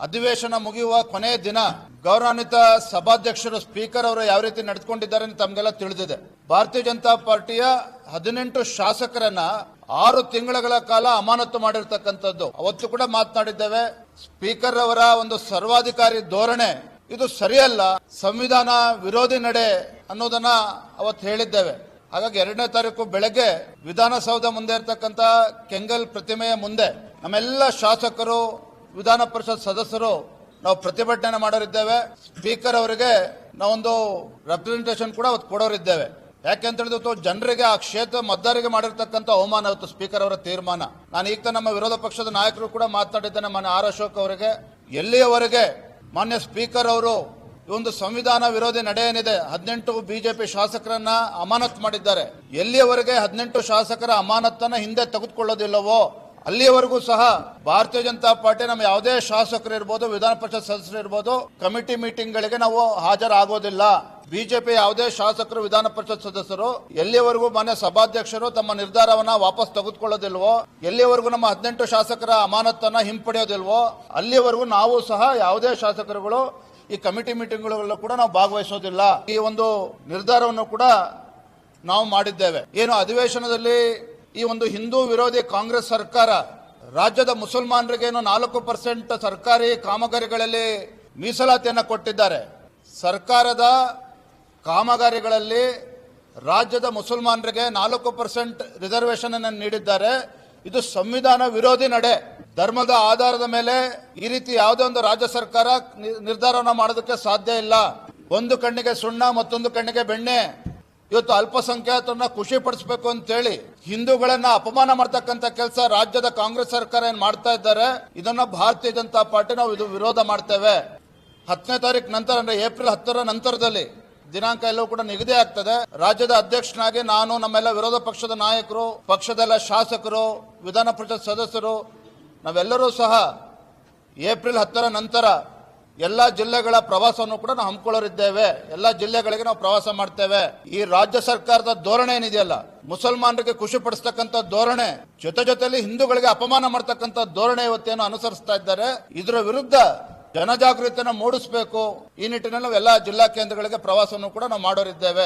ಅಧಿವೇಶನ ಮುಗಿಯುವ ಕೊನೆಯ ದಿನ ಗೌರವಾನ್ವಿತ ಸಭಾಧ್ಯಕ್ಷರು ಸ್ಪೀಕರ್ ಅವರು ಯಾವ ರೀತಿ ನಡೆದುಕೊಂಡಿದ್ದಾರೆ ಅಂತ ತಮಗೆಲ್ಲ ತಿಳಿದಿದೆ. ಭಾರತೀಯ ಜನತಾ ಪಾರ್ಟಿಯ 18 ಶಾಸಕರನ್ನ 6 ತಿಂಗಳ ಕಾಲ ಅಮಾನತು ಮಾಡಿರ್ತಕ್ಕಂಥದ್ದು ಅವತ್ತು ಕೂಡ ಮಾತನಾಡಿದ್ದೇವೆ. ಸ್ಪೀಕರ್ ಅವರ ಒಂದು ಸರ್ವಾಧಿಕಾರಿ ಧೋರಣೆ ಇದು ಸರಿಯಲ್ಲ, ಸಂವಿಧಾನ ವಿರೋಧಿ ನಡೆ ಅನ್ನೋದನ್ನ ಅವತ್ತು ಹೇಳಿದ್ದೇವೆ. ಹಾಗಾಗಿ 2ನೇ ತಾರೀಕು ಬೆಳಗ್ಗೆ ವಿಧಾನಸೌಧ ಮುಂದೆ ಇರತಕ್ಕಂತ ಕೆಂಗಲ್ ಪ್ರತಿಮೆಯ ಮುಂದೆ ನಮ್ಮೆಲ್ಲ ಶಾಸಕರು, ವಿಧಾನ ಪರಿಷತ್ ಸದಸ್ಯರು ನಾವು ಪ್ರತಿಭಟನೆ ಮಾಡೋರಿದ್ದೇವೆ. ಸ್ಪೀಕರ್ ಅವರಿಗೆ ನಾವೊಂದು ರೆಪ್ರೆಸೆಂಟೇಷನ್ ಕೂಡ ಅವತ್ತು ಕೊಡೋರಿದ್ದೇವೆ. ಯಾಕೆಂತ ಹೇಳಿದ್ರು ಜನರಿಗೆ ಆ ಕ್ಷೇತ್ರ ಮತದಾರರಿಗೆ ಮಾಡಿರ್ತಕ್ಕಂಥ ಅವಮಾನ ಇವತ್ತು ಸ್ಪೀಕರ್ ಅವರ ತೀರ್ಮಾನ. ನಾನು ಈಗ ನಮ್ಮ ವಿರೋಧ ಪಕ್ಷದ ನಾಯಕರು ಕೂಡ ಮಾತನಾಡಿದ್ದೇನೆ, ಮಾನ್ಯ ಆರ್ ಅಶೋಕ್ ಅವರಿಗೆ. ಎಲ್ಲಿಯವರೆಗೆ ಮಾನ್ಯ ಸ್ಪೀಕರ್ ಅವರು ಈ ಒಂದು ಸಂವಿಧಾನ ವಿರೋಧಿ ನಡೆ ಏನಿದೆ 18 ಬಿಜೆಪಿ ಶಾಸಕರನ್ನ ಅಮಾನತ್ ಮಾಡಿದ್ದಾರೆ, ಎಲ್ಲಿಯವರೆಗೆ 18 ಶಾಸಕರ ಅಮಾನತನ್ನ ಹಿಂದೆ ತೆಗೆದುಕೊಳ್ಳೋದಿಲ್ಲವೋ ಅಲ್ಲಿಯವರೆಗೂ ಸಹ ಭಾರತೀಯ ಜನತಾ ಪಾರ್ಟಿ ನಮ್ಮ ಯಾವುದೇ ಶಾಸಕರು ಇರ್ಬೋದು, ವಿಧಾನ ಪರಿಷತ್ ಸದಸ್ಯರು ಇರ್ಬೋದು, ಕಮಿಟಿ ಮೀಟಿಂಗ್ ಗಳಿಗೆ ನಾವು ಹಾಜರಾಗೋದಿಲ್ಲ. ಬಿಜೆಪಿ ಯಾವುದೇ ಶಾಸಕರು, ವಿಧಾನ ಪರಿಷತ್ ಸದಸ್ಯರು ಎಲ್ಲಿಯವರೆಗೂ ಮಾನ್ಯ ಸಭಾಧ್ಯಕ್ಷರು ತಮ್ಮ ನಿರ್ಧಾರವನ್ನ ವಾಪಸ್ ತೆಗೆದುಕೊಳ್ಳೋದಿಲ್ವೋ, ಎಲ್ಲಿಯವರೆಗೂ ನಮ್ಮ 18 ಶಾಸಕರ ಅಮಾನತನ್ನ ಹಿಂಪಡೆಯೋದಿಲ್ವೋ ಅಲ್ಲಿಯವರೆಗೂ ನಾವು ಸಹ ಯಾವುದೇ ಶಾಸಕರುಗಳು ಈ ಕಮಿಟಿ ಮೀಟಿಂಗ್ಗಳಲ್ಲೂ ಕೂಡ ನಾವು ಭಾಗವಹಿಸೋದಿಲ್ಲ. ಈ ಒಂದು ನಿರ್ಧಾರವನ್ನು ಕೂಡ ನಾವು ಮಾಡಿದ್ದೇವೆ. ಏನು ಅಧಿವೇಶನದಲ್ಲಿ ಈ ಒಂದು ಹಿಂದೂ ವಿರೋಧಿ ಕಾಂಗ್ರೆಸ್ ಸರ್ಕಾರ ರಾಜ್ಯದ ಮುಸಲ್ಮಾನರಿಗೆ ಏನು 4% ಸರ್ಕಾರಿ ಕಾಮಗಾರಿಗಳಲ್ಲಿ ಮೀಸಲಾತಿಯನ್ನು ಕೊಟ್ಟಿದ್ದಾರೆ. ಸರ್ಕಾರದ ಕಾಮಗಾರಿಗಳಲ್ಲಿ ರಾಜ್ಯದ ಮುಸಲ್ಮಾನರಿಗೆ 4% ರಿಸರ್ವೇಶನ್ ಅನ್ನು ನೀಡಿದ್ದಾರೆ. ಇದು ಸಂವಿಧಾನ ವಿರೋಧಿ ನಡೆ. ಧರ್ಮದ ಆಧಾರದ ಮೇಲೆ ಈ ರೀತಿ ಯಾವುದೇ ಒಂದು ರಾಜ್ಯ ಸರ್ಕಾರ ನಿರ್ಧಾರವನ್ನು ಮಾಡೋದಕ್ಕೆ ಸಾಧ್ಯ ಇಲ್ಲ. ಒಂದು ಕಣ್ಣಿಗೆ ಸುಣ್ಣ ಮತ್ತೊಂದು ಕಣ್ಣಿಗೆ ಬೆಣ್ಣೆ. ಇವತ್ತು ಅಲ್ಪಸಂಖ್ಯಾತರನ್ನ ಖುಷಿ ಪಡಿಸಬೇಕು ಅಂತೇಳಿ ಹಿಂದೂಗಳನ್ನ ಅಪಮಾನ ಮಾಡ್ತಕ್ಕಂಥ ಕೆಲಸ ರಾಜ್ಯದ ಕಾಂಗ್ರೆಸ್ ಸರ್ಕಾರ ಏನ್ ಮಾಡ್ತಾ ಇದ್ದಾರೆ, ಇದನ್ನ ಭಾರತೀಯ ಜನತಾ ಪಾರ್ಟಿ ನಾವು ಇದು ವಿರೋಧ ಮಾಡ್ತೇವೆ. 10ನೇ ತಾರೀಕು ನಂತರ ಅಂದ್ರೆ ಏಪ್ರಿಲ್ 10ರ ನಂತರದಲ್ಲಿ ದಿನಾಂಕ ಎಲ್ಲವೂ ಕೂಡ ನಿಗದಿ ಆಗ್ತದೆ. ರಾಜ್ಯದ ಅಧ್ಯಕ್ಷನಾಗಿ ನಾನು, ನಮ್ಮೆಲ್ಲ ವಿರೋಧ ಪಕ್ಷದ ನಾಯಕರು, ಪಕ್ಷದೆಲ್ಲ ಶಾಸಕರು, ವಿಧಾನ ಪರಿಷತ್ ಸದಸ್ಯರು ನಾವೆಲ್ಲರೂ ಸಹ ಏಪ್ರಿಲ್ 10ರ ನಂತರ ಎಲ್ಲಾ ಜಿಲ್ಲೆಗಳ ಪ್ರವಾಸವನ್ನು ಕೂಡ ನಾವು ಹಮ್ಮಿಕೊಳ್ಳೋರಿದ್ದೇವೆ. ಎಲ್ಲಾ ಜಿಲ್ಲೆಗಳಿಗೆ ನಾವು ಪ್ರವಾಸ ಮಾಡ್ತೇವೆ. ಈ ರಾಜ್ಯ ಸರ್ಕಾರದ ಧೋರಣೆ ಏನಿದೆಯಲ್ಲ, ಮುಸಲ್ಮಾನರಿಗೆ ಖುಷಿ ಪಡಿಸ್ತಕ್ಕಂಥ ಧೋರಣೆ, ಜೊತೆಯಲ್ಲಿ ಹಿಂದೂಗಳಿಗೆ ಅಪಮಾನ ಮಾಡ್ತಕ್ಕಂಥ ಧೋರಣೆ ಇವತ್ತೇನು ಅನುಸರಿಸ್ತಾ ಇದ್ದಾರೆ, ಇದರ ವಿರುದ್ಧ ಜನಜಾಗೃತಿಯನ್ನು ಮೂಡಿಸಬೇಕು. ಈ ನಿಟ್ಟಿನಲ್ಲಿ ನಾವು ಎಲ್ಲಾ ಜಿಲ್ಲಾ ಕೇಂದ್ರಗಳಿಗೆ ಪ್ರವಾಸವನ್ನು ಕೂಡ ನಾವು ಮಾಡೋರಿದ್ದೇವೆ.